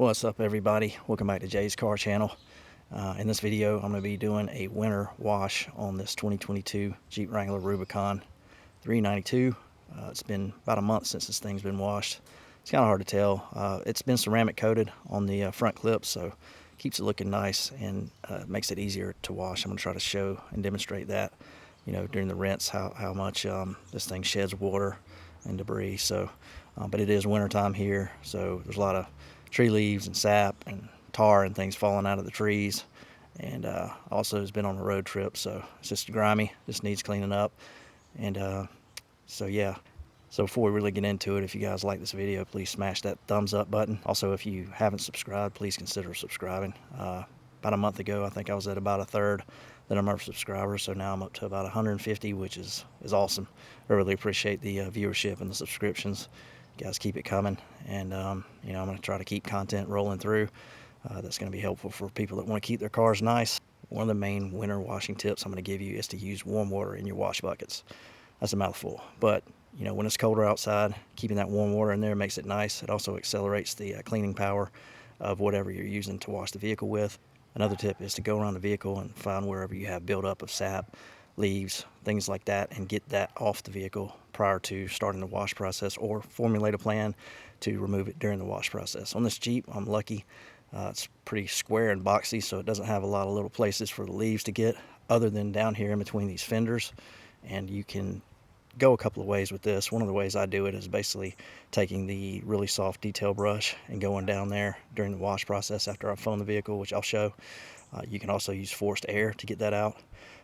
What's up, everybody? Welcome back to Jay's Car Channel. In this video, I'm going to be doing a winter wash on this 2022 Jeep Wrangler Rubicon 392. It's been about a month since this thing's been washed. It's kind of hard to tell. It's been ceramic coated on the front clips, so keeps it looking nice and makes it easier to wash. I'm going to try to show and demonstrate that, during the rinse, how much this thing sheds water and debris. So, but it is winter time here, so there's a lot of tree leaves and sap and tar and things falling out of the trees, and also has been on a road trip, so it's just grimy, just needs cleaning up. And so yeah, so before we really get into it, if you guys like this video, please smash that thumbs up button. Also, if you haven't subscribed, please consider subscribing. About a month ago, I think I was at about a third the number of subscribers, so now I'm up to about 150, which is awesome. I really appreciate the viewership and the subscriptions. You guys keep it coming, and I'm going to try to keep content rolling through. That's going to be helpful for people that want to keep their cars nice. One of the main winter washing tips I'm going to give you is to use warm water in your wash buckets. That's a mouthful, but when it's colder outside, keeping that warm water in there makes it nice. It also accelerates the cleaning power of whatever you're using to wash the vehicle with. Another tip is to go around the vehicle and find wherever you have buildup of sap, leaves, things like that, and get that off the vehicle prior to starting the wash process, or formulate a plan to remove it during the wash process. On this Jeep, I'm lucky. It's pretty square and boxy, so it doesn't have a lot of little places for the leaves to get other than down here in between these fenders. And you can go a couple of ways with this. One of the ways I do it is basically taking the really soft detail brush and going down there during the wash process after I've foamed the vehicle, which I'll show. You can also use forced air to get that out.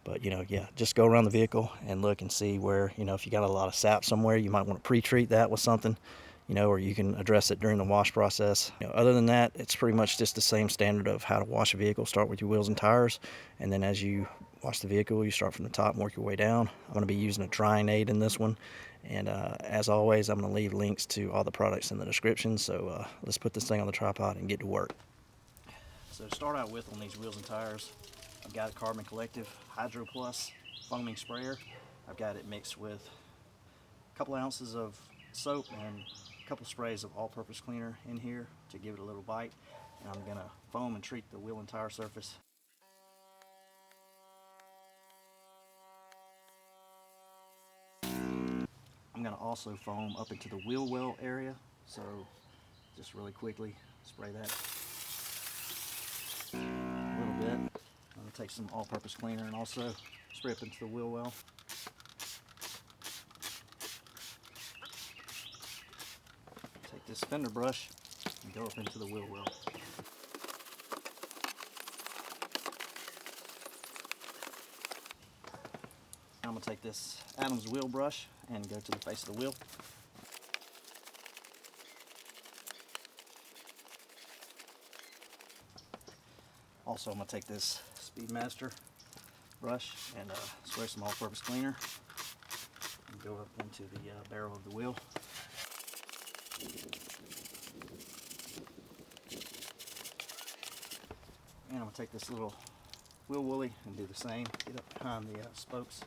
But yeah, just go around the vehicle and look and see where, if you got a lot of sap somewhere, you might want to pre-treat that with something, or you can address it during the wash process. Other than that, it's pretty much just the same standard of how to wash a vehicle. Start with your wheels and tires, and then as you wash the vehicle, you start from the top and work your way down. I'm going to be using a drying aid in this one, and as always, I'm going to leave links to all the products in the description. So let's put this thing on the tripod and get to work. So to start out with, on these wheels and tires, I've got a Carbon Collective Hydro Plus foaming sprayer. I've got it mixed with a couple ounces of soap and a couple sprays of all-purpose cleaner in here to give it a little bite. And I'm going to foam and treat the wheel and tire surface. I'm going to also foam up into the wheel well area, so just really quickly spray that a little bit. I'm going to take some all-purpose cleaner and also spray up into the wheel well. Take this fender brush and go up into the wheel well. I'm going to take this Adams wheel brush and go to the face of the wheel. Also, I'm going to take this Speedmaster brush and spray some all-purpose cleaner and go up into the barrel of the wheel. And I'm going to take this little wheel Woolie and do the same. Get up behind the spokes.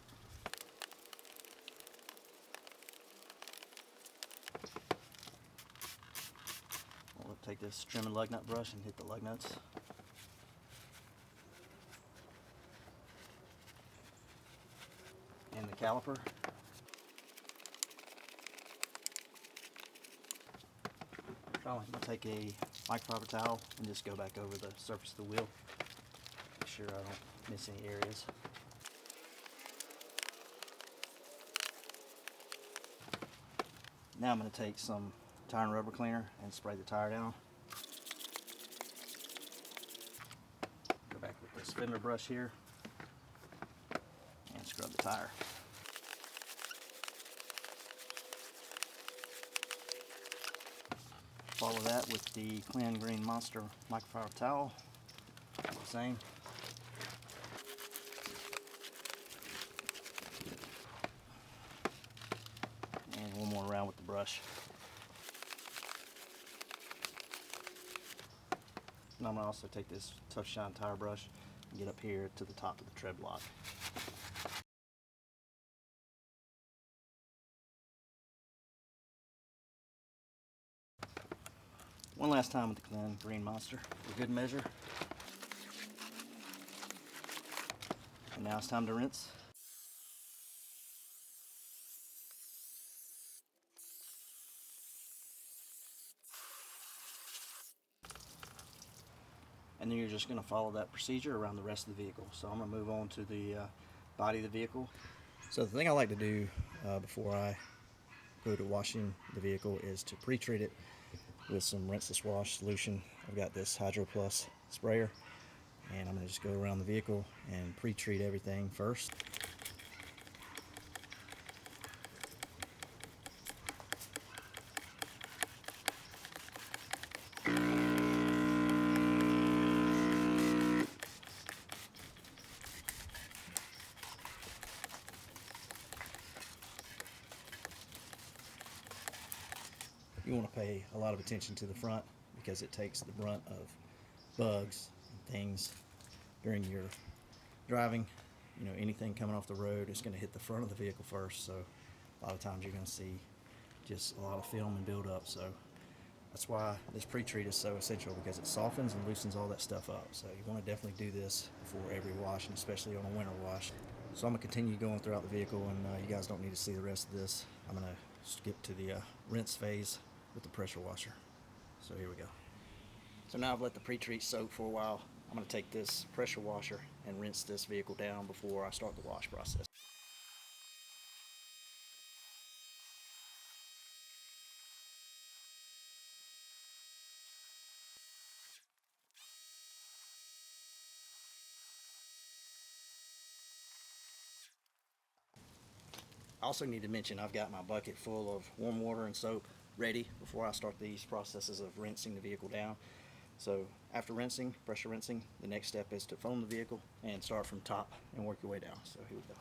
We'll take this Trim Lug nut brush and hit the lug nuts. And the caliper. Finally, I'm going to take a microfiber towel and just go back over the surface of the wheel. Make sure I don't miss any areas. Now I'm going to take some tire and rubber cleaner and spray the tire down. Go back with this fender brush here and scrub the tire. Follow that with the Klin Green Monster microfiber towel. The same. And one more round with the brush. And I'm going to also take this Tough Shine tire brush and get up here to the top of the tread block. One last time with the Klin Green Monster for good measure. And now it's time to rinse. And then you're just going to follow that procedure around the rest of the vehicle. So I'm going to move on to the body of the vehicle. So the thing I like to do before I go to washing the vehicle is to pre-treat it with some rinseless wash solution. I've got this Hydro Plus sprayer, and I'm going to just go around the vehicle and pre-treat everything first. You want to pay a lot of attention to the front because it takes the brunt of bugs and things during your driving. You know, anything coming off the road is going to hit the front of the vehicle first, so a lot of times you're going to see just a lot of film and build up. So that's why this pre-treat is so essential, because it softens and loosens all that stuff up. So you want to definitely do this before every wash, and especially on a winter wash. So I'm going to continue going throughout the vehicle, and you guys don't need to see the rest of this. I'm going to skip to the rinse phase with the pressure washer. So here we go. So now I've let the pre-treat soak for a while. I'm going to take this pressure washer and rinse this vehicle down before I start the wash process. I also need to mention I've got my bucket full of warm water and soap ready before I start these processes of rinsing the vehicle down. So after rinsing, pressure rinsing, the next step is to foam the vehicle and start from top and work your way down. So here we go.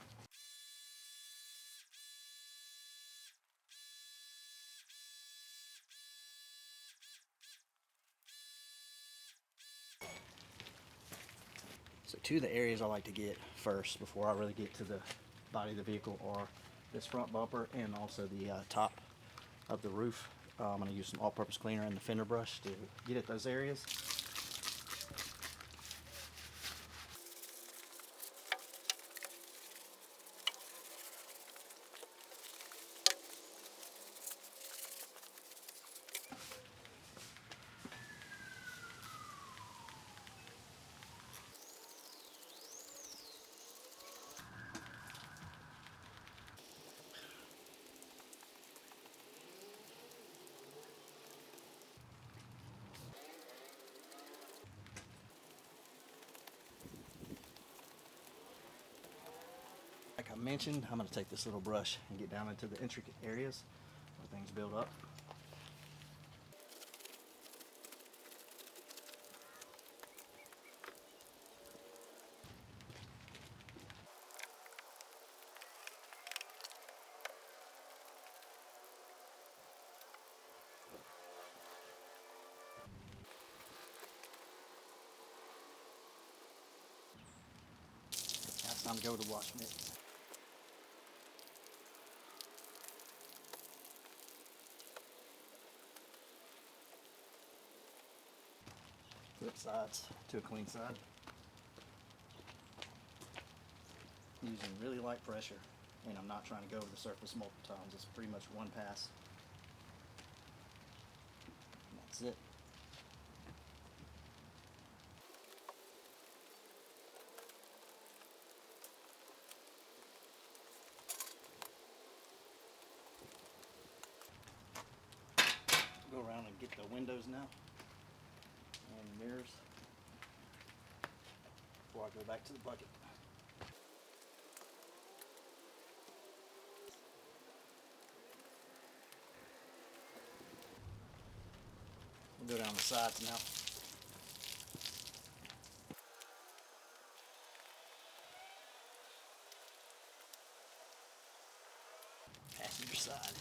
So two of the areas I like to get first before I really get to the body of the vehicle are this front bumper and also the top of the roof. I'm going to use some all-purpose cleaner and the fender brush to get at those areas. Like I mentioned, I'm going to take this little brush and get down into the intricate areas where things build up. Now it's time to go with the wash mitt. Flip sides to a clean side. Using really light pressure, and I'm not trying to go over the surface multiple times. It's pretty much one pass. And that's it. Go around and get the windows now and mirrors before I go back to the bucket. We'll go down the sides now. Passenger side.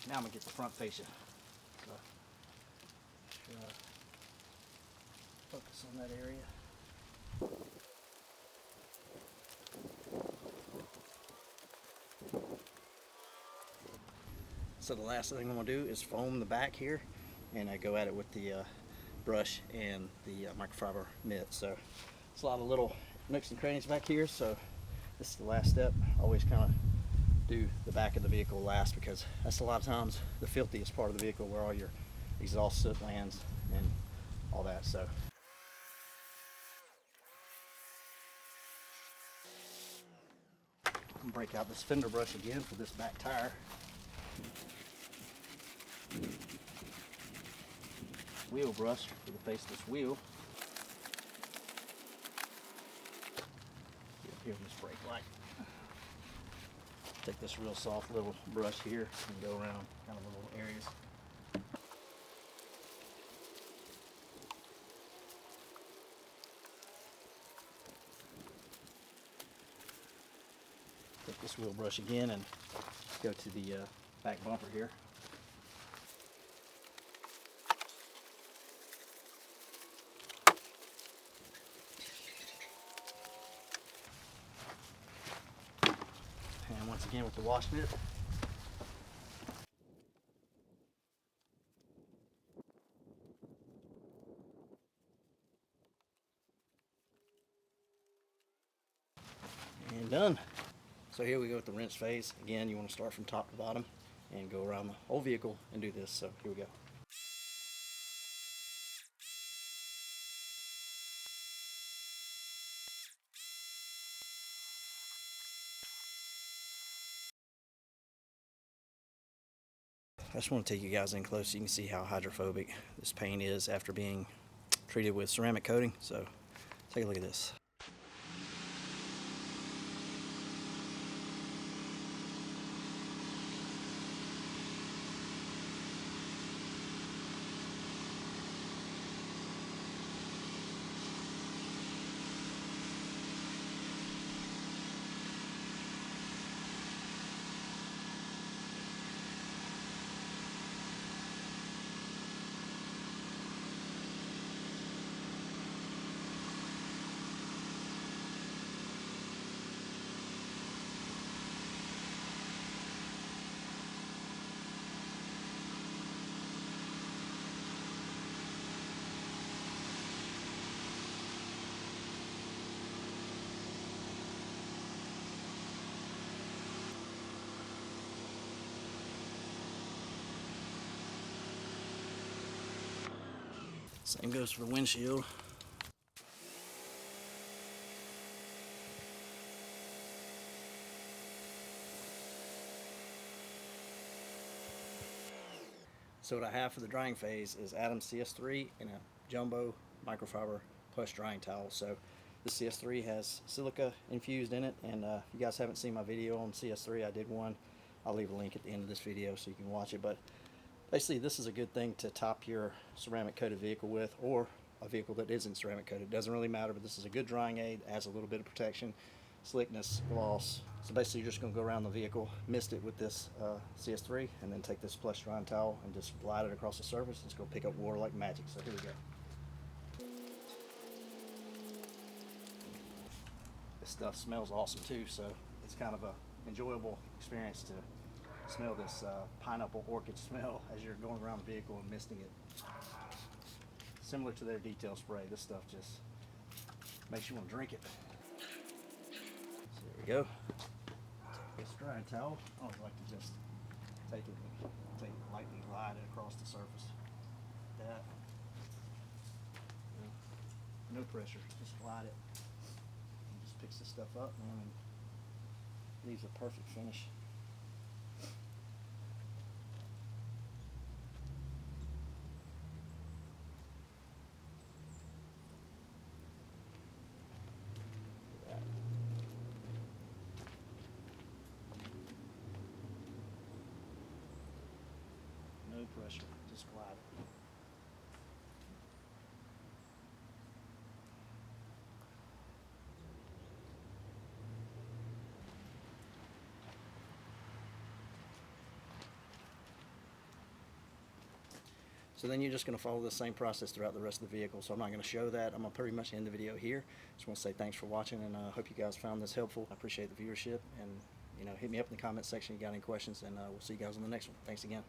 Now I'm going to get the front fascia. So, focus on that area. So the last thing I'm going to do is foam the back here, and I go at it with the brush and the microfiber mitt. So it's a lot of little nooks and crannies back here, so this is the last step. Always kind of do the back of the vehicle last, because that's a lot of times the filthiest part of the vehicle, where all your exhaust soot lands and all that. So I'm gonna break out this fender brush again for this back tire. Wheel brush for the faceless wheel. Get up here on this brake light. Take this real soft little brush here and go around kind of the little areas. Take this wheel brush again and go to the back bumper here. And once again with the wash mitt. And done. So here we go with the rinse phase. Again, you want to start from top to bottom and go around the whole vehicle and do this. So here we go. I just want to take you guys in close so you can see how hydrophobic this paint is after being treated with ceramic coating. So take a look at this. Same goes for the windshield. So what I have for the drying phase is Adam's CS3 and a jumbo microfiber Plush drying towel. So the CS3 has silica infused in it, and if you guys haven't seen my video on CS3, I did one. I'll leave a link at the end of this video so you can watch it. But basically, this is a good thing to top your ceramic coated vehicle with, or a vehicle that isn't ceramic coated. It doesn't really matter, but this is a good drying aid. Adds a little bit of protection, slickness, gloss. So basically, you're just going to go around the vehicle, mist it with this CS3, and then take this Plush drying towel and just glide it across the surface. It's going to pick up water like magic. So here we go. This stuff smells awesome too, so it's kind of a enjoyable experience to smell this pineapple orchid smell as you're going around the vehicle and misting it. Similar to their detail spray, this stuff just makes you want to drink it. So there we go. Take this drying towel. I always like to just take it and lightly glide it across the surface. Like that. No pressure, just glide it. And just picks this stuff up, man, and leaves a perfect finish. No pressure, just glide it. So then you're just going to follow the same process throughout the rest of the vehicle. So I'm not going to show that. I'm going to pretty much end the video here. Just want to say thanks for watching, and I hope you guys found this helpful. I appreciate the viewership, and hit me up in the comments section if you got any questions, and we'll see you guys on the next one. Thanks again.